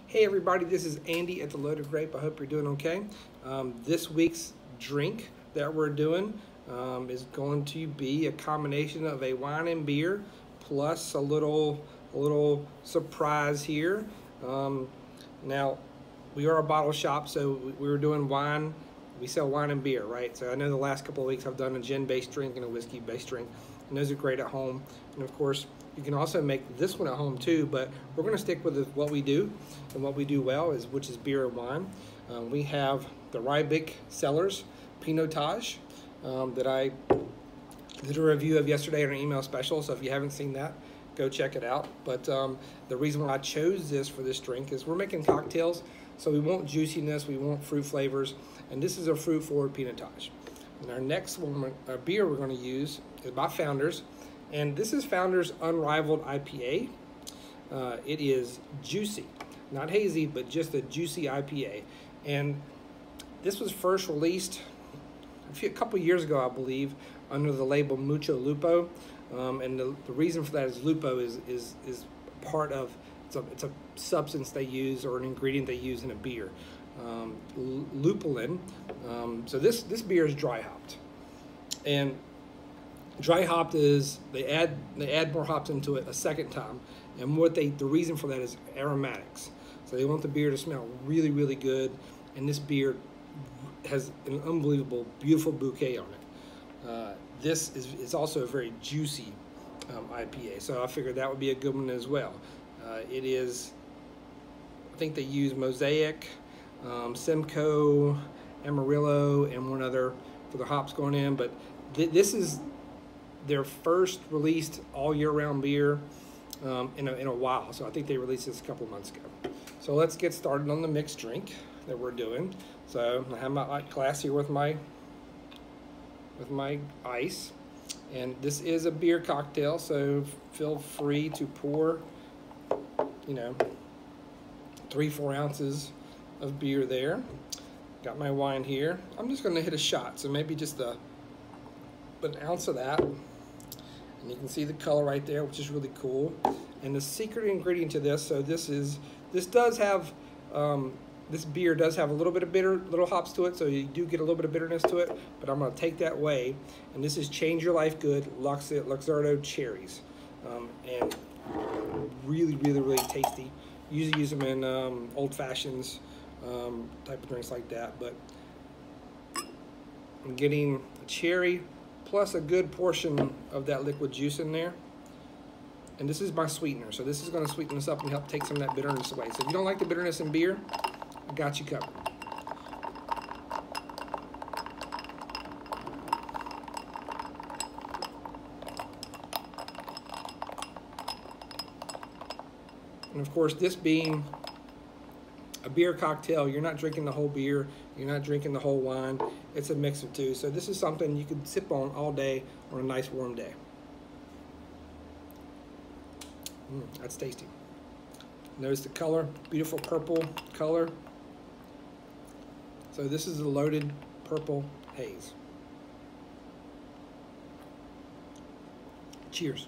Hey everybody, this is Andy at the Loaded Grape. I hope you're doing okay. This week's drink that we're doing is going to be a combination of a wine and beer plus a little surprise here. Now, we are a bottle shop, so we were doing wine. We sell wine and beer, right? So I know the last couple of weeks I've done a gin-based drink and a whiskey-based drink, and those are great at home. And of course, you can also make this one at home too, but we're going to stick with what we do and what we do well, which is beer and wine. We have the Riebeck Cellars Pinotage that I did a review of yesterday on an email special, so if you haven't seen that, go check it out. But the reason why I chose this for this drink is we're making cocktails, so we want juiciness, we want fruit flavors, and this is a fruit-forward Pinotage. And our next one, our beer we're going to use is by Founders, and this is Founders Unrivaled IPA. It is juicy, not hazy, but just a juicy IPA. And this was first released a couple years ago, I believe, under the label Mucho Lupo. And the reason for that is lupo is part of, it's a substance they use, or an ingredient they use in a beer. Lupulin. So this beer is dry hopped, and dry hopped is they add more hops into it a second time, and the reason for that is aromatics. So they want the beer to smell really, really good, and this beer has an unbelievable, beautiful bouquet on it. This is also a very juicy IPA, so I figured that would be a good one as well. It is, I think they use Mosaic, Simcoe, Amarillo, and one other for the hops going in, but this is their first released all year round beer in a while. So I think they released this a couple months ago. So let's get started on the mixed drink that we're doing. So I have my glass here with my ice, and this is a beer cocktail, so feel free to pour, 3-4 ounces of beer there. Got my wine here. I'm just going to hit a shot, so maybe just an ounce of that. And you can see the color right there, which is really cool. And the secret ingredient to this, so this beer does have a little bit of little hops to it, so you do get a little bit of bitterness to it, but I'm going to take that away. And this is Change Your Life Good Luxardo Cherries. And really, really, really tasty. Usually use them in old fashions, type of drinks like that, but I'm getting a cherry plus a good portion of that liquid juice in there. And this is my sweetener, so this is going to sweeten this up and help take some of that bitterness away. So if you don't like the bitterness in beer, I got you covered. And of course, this being a beer cocktail, you're not drinking the whole beer, you're not drinking the whole wine. It's a mix of two. So this is something you could sip on all day on a nice warm day. That's tasty. Notice the color, beautiful purple color. So this is a loaded purple haze. Cheers.